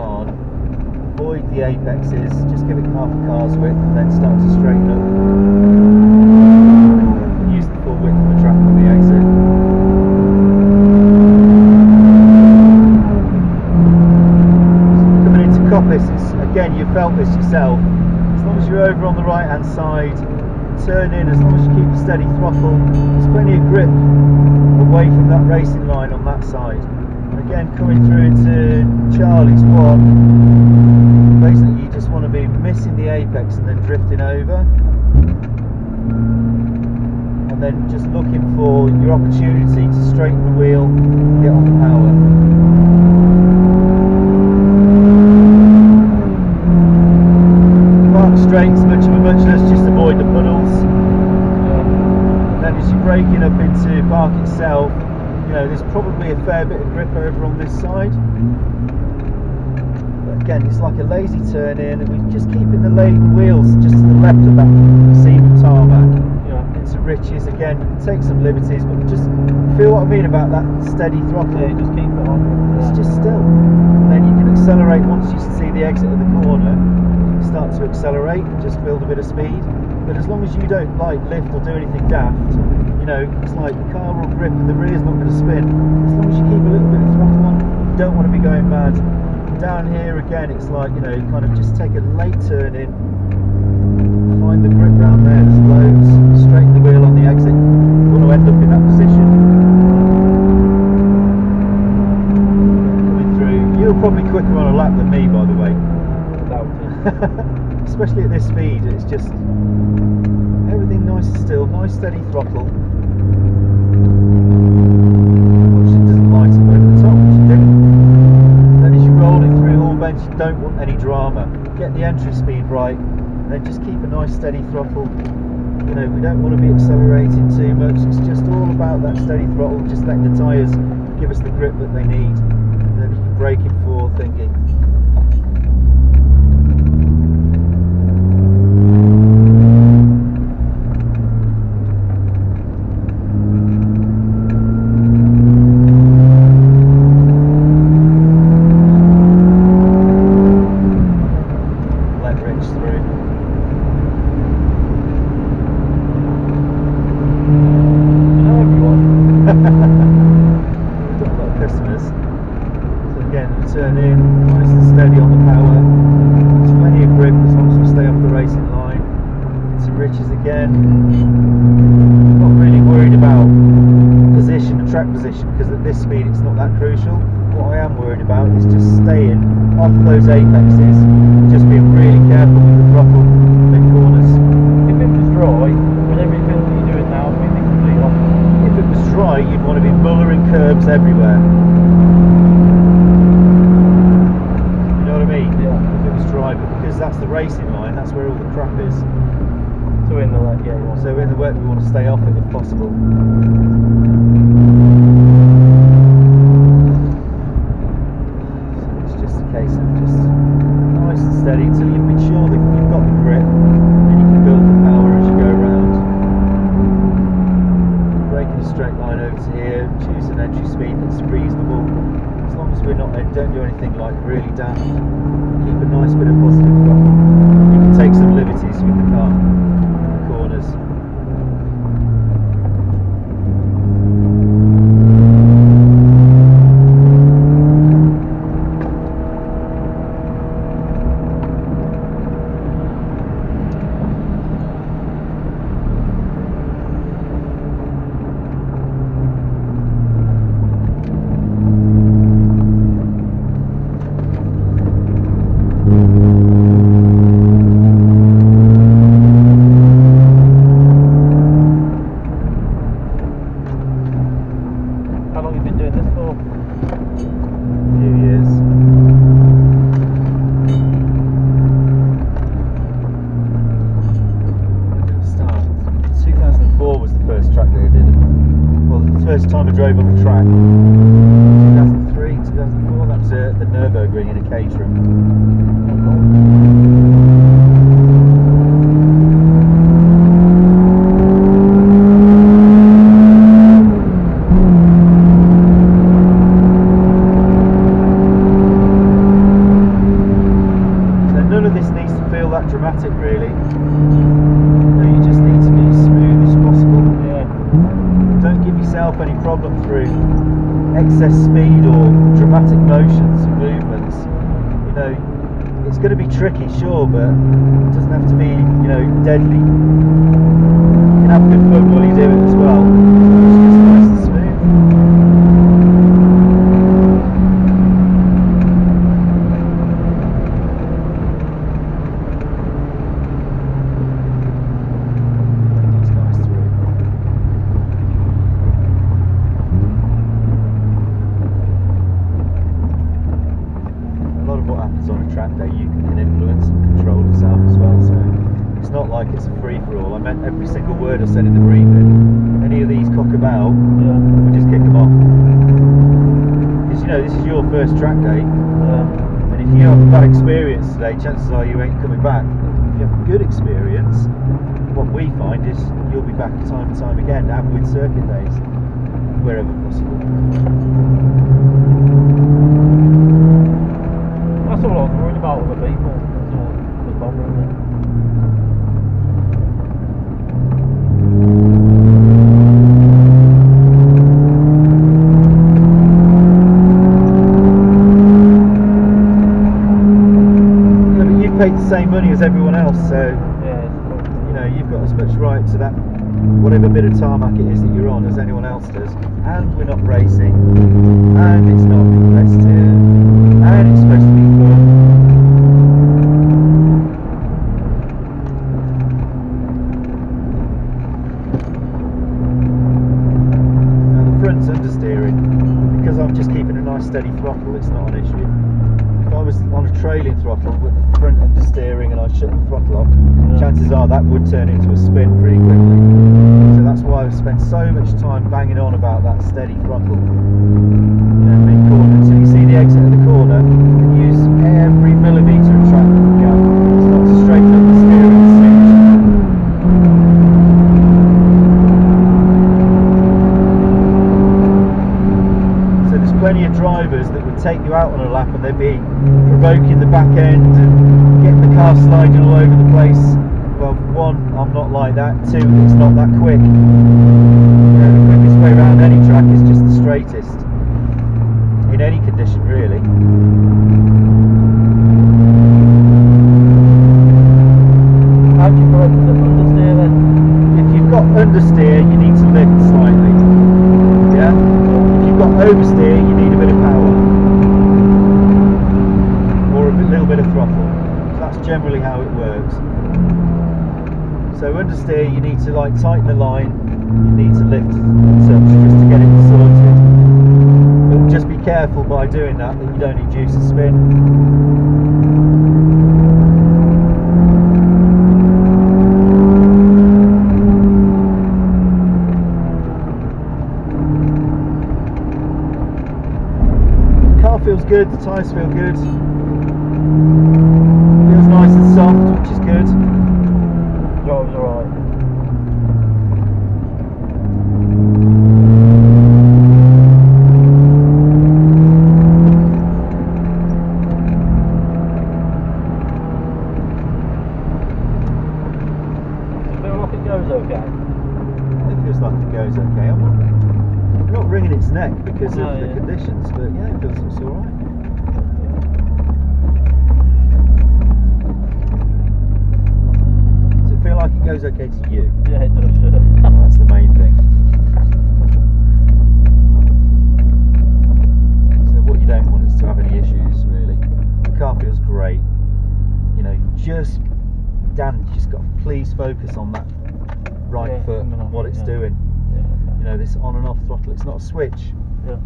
on, avoid the apexes, just give it half a car's width and then start to straighten up. Use the full width of the track on the exit. Coming into Coppice, again, you felt this yourself. As long as you're over on the right hand side, turn in, as long as you keep a steady throttle, there's plenty of grip away from that racing line on that side. Again, coming through into Charlie's one, basically you just want to be missing the apex and then drifting over, and then just looking for your opportunity to straighten the wheel and get on the power. Park straight as much of a muchness, just avoid the puddles. And then as you're braking up into Park itself, you know, there's probably a fair bit of grip over on this side. But again, it's like a lazy turn in, and we're just keeping the wheels just to the left of that seam of tarmac. Into riches, again, you can take some liberties, but just feel what I mean about that steady throttle. Yeah, just keep it on. It's just still. And then you can accelerate once you see the exit of the corner. Start to accelerate, just build a bit of speed. But as long as you don't like lift or do anything daft, you know, it's like the car will grip and the rear's not going to spin. As long as you keep a little bit of throttle on, you don't want to be going mad. Down here again, it's like, you know, kind of just take a late turn in, find the grip round there, there's loads, straighten the wheel on the exit. You want to end up in that position. Coming through, you're probably quicker on a lap than me, by the way. Especially at this speed, it's just everything nice and still, nice steady throttle. Which it doesn't light up over the top, which it didn't. Then as you're rolling through all bends, you don't want any drama. Get the entry speed right, and then just keep a nice steady throttle. You know, we don't want to be accelerating too much. It's just all about that steady throttle, just letting the tyres give us the grip that they need. And then you can brake in for thinking. Turn in, nice and steady on the power. There's plenty of grip as long as we stay off the racing line. Into riches again. Not really worried about position, track position, because at this speed it's not that crucial. What I am worried about is just staying off those apexes, just being really careful with the throttle in corners. If it was dry, with everything that you're doing now, it'd be the complete opposite. If it was dry, you'd want to be bullering curbs everywhere. But because that's the racing line, that's where all the crap is. So in the wet, yeah. So in the wet, we want to stay off it if possible. So it's just a case of just nice and steady until you've been sure that you've got the grip, and you can build the power as you go around. Braking a straight line over to here, choose an entry speed that's reasonable. As long as we're not, don't do anything like really daft. Keep a nice bit of positive throttle. You can take some liberties with the car in the corners. First time I drove on a track, 2003, 2004, that was the Nürburgring in a Caterham. that dramatic, really. You just need to be as smooth as possible. Yeah. Don't give yourself any problem through excess speed or dramatic motions and movements. It's going to be tricky, sure, but it doesn't have to be, deadly. You can have good fun while you do it as well. It's just nice and smooth. These guys through. A lot of what happens on a track day you can influence and control yourself as well, so it's not like it's a free-for-all. I meant every single word I said in the briefing. Any of these cock about, we just kick them off. Because this is your first track day, and if you have a bad experience today, chances are you ain't coming back. If you have a good experience, what we find is you'll be back time and time again, and with circuit days, wherever possible. That's all I was worried about with the people. That's all was bothering me. Yeah, but you've paid the same money as everyone else, so Yeah, you've got as much right to that whatever bit of tarmac it is that you're on as anyone else does. And we're not racing, and it's not competitive, and it's supposed to be fun. Now the front's understeering. Because I'm just keeping a nice steady throttle, it's not an issue. If I was on a trailing throttle with the front understeering and I shut the throttle off, chances are that would turn into a spin pretty quickly. So that's why I've spent so much time banging on about that steady throttle. Mid-corner, until you see the exit of the corner, and use every millimetre of track that you can. Start to straighten up the steering switch. So there's plenty of drivers that would take you out on a lap and they'd be provoking the back end and getting the car sliding all over the place. Well, one, I'm not like that. Two, it's not that quick. The quickest way around any track is just the straightest. In any condition, really. how do you correct the understeer then? If you've got understeer, you need to lift slightly. Yeah? If you've got oversteer, you need a bit of power. Or a little bit of throttle. So that's generally how it works. So understeer, you need to tighten the line, you need to lift such just to get it sorted. But just be careful by doing that you don't induce a spin. The car feels good, the tyres feel good. Feels nice and soft, which is good. Drive's alright. Does it feel like it goes okay? It feels like it goes okay. I'm not wringing its neck because of the conditions, but yeah, it feels it's alright. Feel like it goes okay to you. Yeah, it does. That's the main thing. So what you don't want is to have any issues, really. The car feels great. Dan, you just got to please focus on that right foot and what it's doing. Yeah, okay. This on and off throttle. It's not a switch. Yeah.